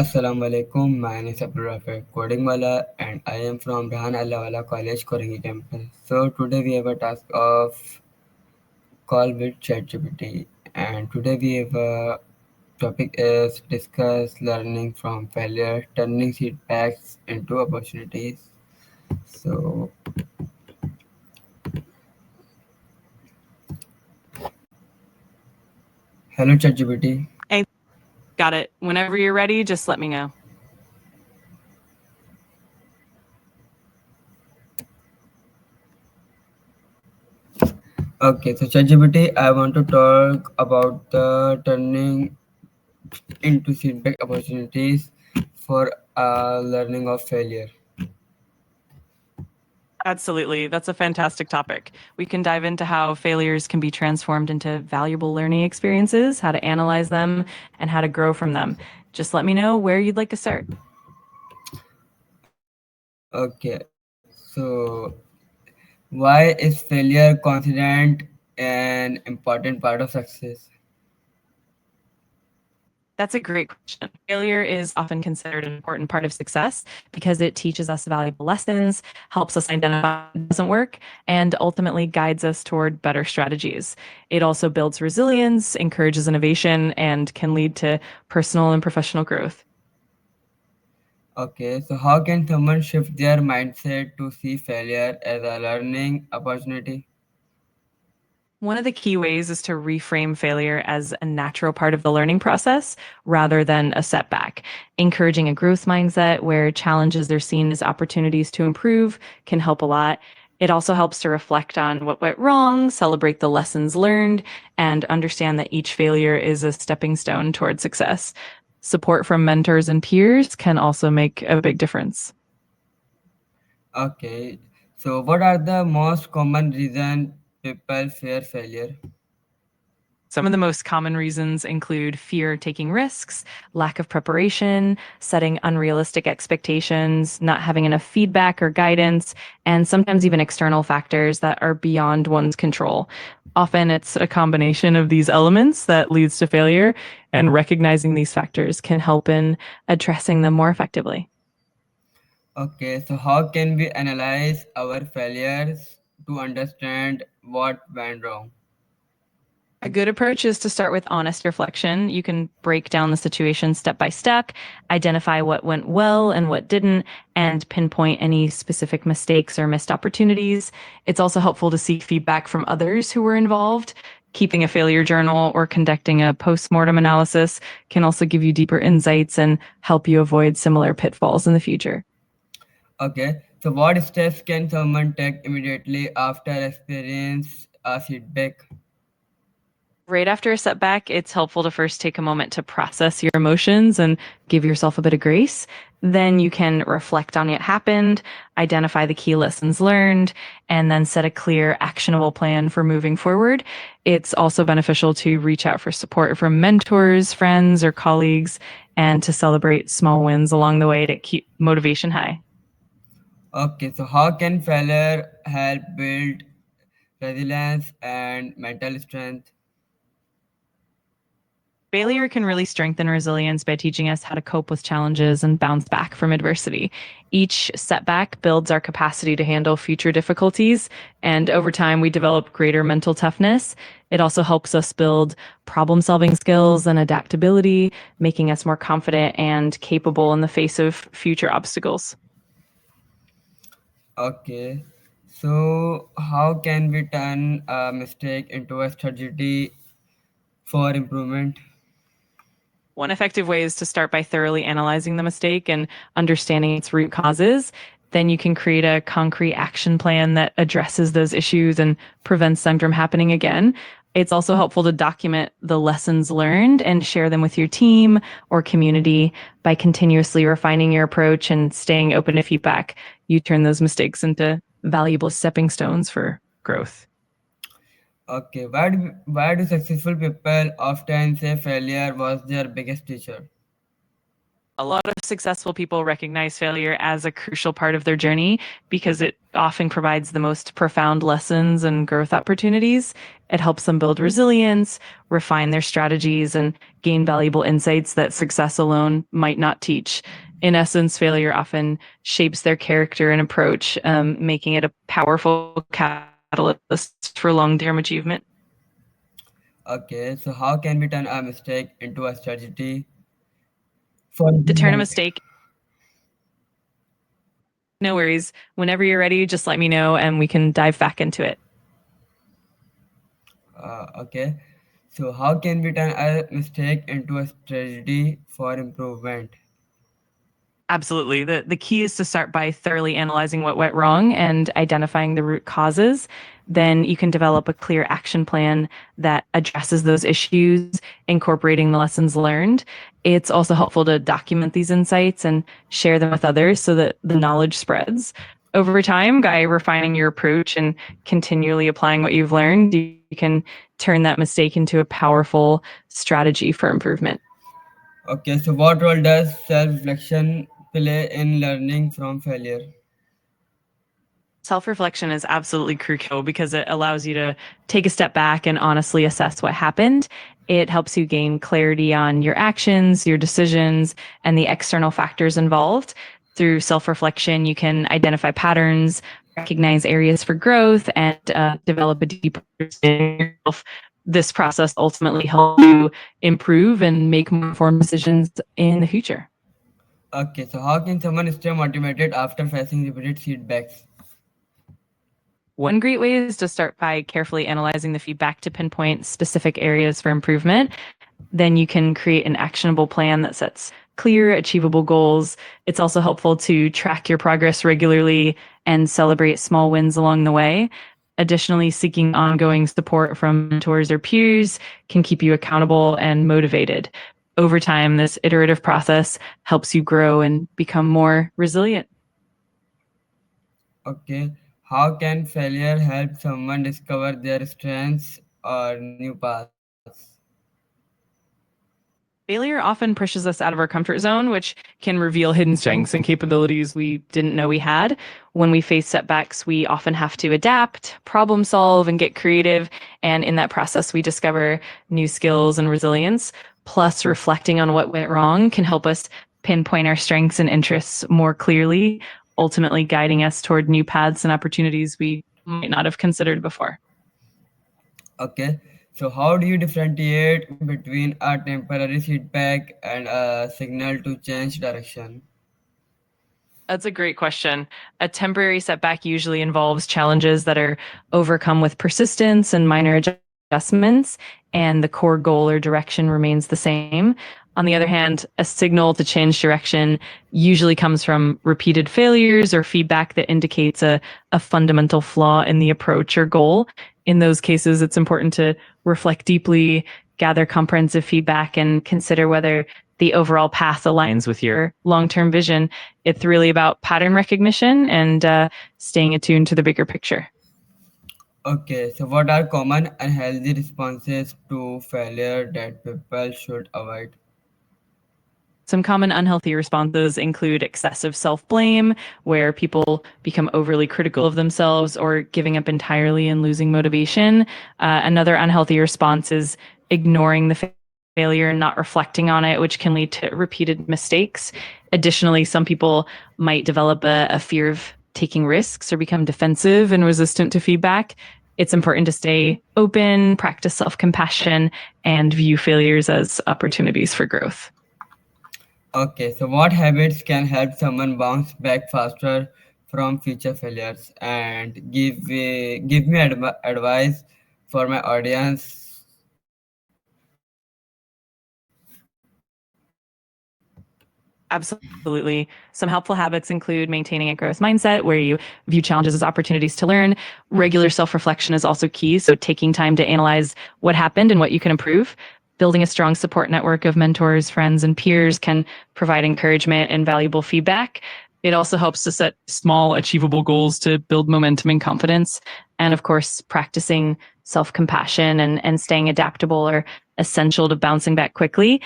Assalamu alaikum. My name is Abdul Rafiq Kodingwala and I am from Rahan Allah College, Korangi campus. So today we have a task of call with ChatGPT and today we have a topic is discuss learning from failure, turning setbacks into opportunities. So hello ChatGPT. Hey, got it. Whenever you're ready, just let me know. Okay, so ChatGPT, I want to talk about the turning into feedback opportunities for learning of failure. Absolutely. That's a fantastic topic. We can dive into how failures can be transformed into valuable learning experiences, how to analyze them, and how to grow from them. Just let me know where you'd like to start. Okay, so why is failure considered an important part of success? That's a great question. Failure is often considered an important part of success because it teaches us valuable lessons, helps us identify what doesn't work, and ultimately guides us toward better strategies. It also builds resilience, encourages innovation, and can lead to personal and professional growth. Okay, so how can someone shift their mindset to see failure as a learning opportunity? One of the key ways is to reframe failure as a natural part of the learning process rather than a setback. Encouraging a growth mindset where challenges are seen as opportunities to improve can help a lot. It also helps to reflect on what went wrong, celebrate the lessons learned, and understand that each failure is a stepping stone toward success. Support from mentors and peers can also make a big difference. Okay, so what are the most common reason people fear failure? Some of the most common reasons include fear taking risks, lack of preparation, setting unrealistic expectations, not having enough feedback or guidance, and sometimes even external factors that are beyond one's control. Often it's a combination of these elements that leads to failure, and recognizing these factors can help in addressing them more effectively. Okay, so how can we analyze our failures to understand what went wrong? A good approach is to start with honest reflection. You can break down the situation step by step, identify what went well and what didn't, and pinpoint any specific mistakes or missed opportunities. It's also helpful to seek feedback from others who were involved. Keeping a failure journal or conducting a post-mortem analysis can also give you deeper insights and help you avoid similar pitfalls in the future. Okay, so what steps can someone take immediately after experience a feedback? Right after a setback, it's helpful to first take a moment to process your emotions and give yourself a bit of grace. Then you can reflect on what happened, identify the key lessons learned, and then set a clear, actionable plan for moving forward. It's also beneficial to reach out for support from mentors, friends, or colleagues, and to celebrate small wins along the way to keep motivation high. Okay, so how can failure help build resilience and mental strength? Failure can really strengthen resilience by teaching us how to cope with challenges and bounce back from adversity. Each setback builds our capacity to handle future difficulties, and over time, we develop greater mental toughness. It also helps us build problem solving skills and adaptability, making us more confident and capable in the face of future obstacles. Okay, so how can we turn a mistake into a strategy for improvement? One effective way is to start by thoroughly analyzing the mistake and understanding its root causes. Then you can create a concrete action plan that addresses those issues and prevents them from happening again. It's also helpful to document the lessons learned and share them with your team or community. By continuously refining your approach and staying open to feedback, you turn those mistakes into valuable stepping stones for growth. Okay, why do successful people often say failure was their biggest teacher? A lot of successful people recognize failure as a crucial part of their journey because it often provides the most profound lessons and growth opportunities. It helps them build resilience, refine their strategies, and gain valuable insights that success alone might not teach. In essence, failure often shapes their character and approach, making it a powerful catalyst for long term achievement. Okay, so how can we turn a mistake into a strategy for To turn a improvement? mistake, no worries. Whenever you're ready, just let me know and we can dive back into it. Okay, so how can we turn a mistake into a strategy for improvement? Absolutely. The key is to start by thoroughly analyzing what went wrong and identifying the root causes. Then you can develop a clear action plan that addresses those issues, incorporating the lessons learned. It's also helpful to document these insights and share them with others so that the knowledge spreads. Over time, by refining your approach and continually applying what you've learned, you can turn that mistake into a powerful strategy for improvement. Okay, so what role does self-reflection play in learning from failure? Self reflection is absolutely crucial because it allows you to take a step back and honestly assess what happened. It helps you gain clarity on your actions, your decisions, and the external factors involved. Through self reflection, you can identify patterns, recognize areas for growth, and develop a deeper understanding of yourself. This process ultimately helps you improve and make more informed decisions in the future. Okay, so how can someone stay motivated after facing repeated feedbacks? One great way is to start by carefully analyzing the feedback to pinpoint specific areas for improvement. Then you can create an actionable plan that sets clear, achievable goals. It's also helpful to track your progress regularly and celebrate small wins along the way. Additionally, seeking ongoing support from mentors or peers can keep you accountable and motivated. Over time, this iterative process helps you grow and become more resilient. Okay, how can failure help someone discover their strengths or new paths? Failure often pushes us out of our comfort zone, which can reveal hidden strengths and capabilities we didn't know we had. When we face setbacks, we often have to adapt, problem solve, and get creative. And in that process, we discover new skills and resilience. Plus, reflecting on what went wrong can help us pinpoint our strengths and interests more clearly, ultimately guiding us toward new paths and opportunities we might not have considered before. Okay, so how do you differentiate between a temporary feedback and a signal to change direction? That's a great question. A temporary setback usually involves challenges that are overcome with persistence and minor adjustments, and the core goal or direction remains the same. On the other hand, a signal to change direction usually comes from repeated failures or feedback that indicates a fundamental flaw in the approach or goal. In those cases, it's important to reflect deeply, gather comprehensive feedback, and consider whether the overall path aligns with your long term vision. It's really about pattern recognition and staying attuned to the bigger picture. Okay, so what are common unhealthy responses to failure that people should avoid? Some common unhealthy responses include excessive self blame, where people become overly critical of themselves or giving up entirely and losing motivation. Another unhealthy response is ignoring the failure and not reflecting on it, which can lead to repeated mistakes. Additionally, some people might develop a fear of taking risks or become defensive and resistant to feedback. It's important to stay open, practice self compassion, and view failures as opportunities for growth. Okay, so what habits can help someone bounce back faster from future failures? And give me advice for my audience. Absolutely. Some helpful habits include maintaining a growth mindset where you view challenges as opportunities to learn. Regular self reflection is also key. So, taking time to analyze what happened and what you can improve. Building a strong support network of mentors, friends, and peers can provide encouragement and valuable feedback. It also helps to set small, achievable goals to build momentum and confidence. And of course, practicing self compassion and staying adaptable are essential to bouncing back quickly.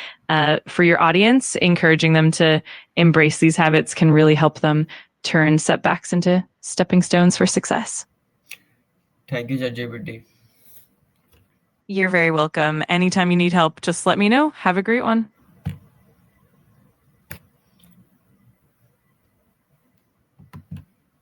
For your audience, encouraging them to embrace these habits can really help them turn setbacks into stepping stones for success. Thank you, ChatGPT. You're very welcome. Anytime you need help, just let me know. Have a great one.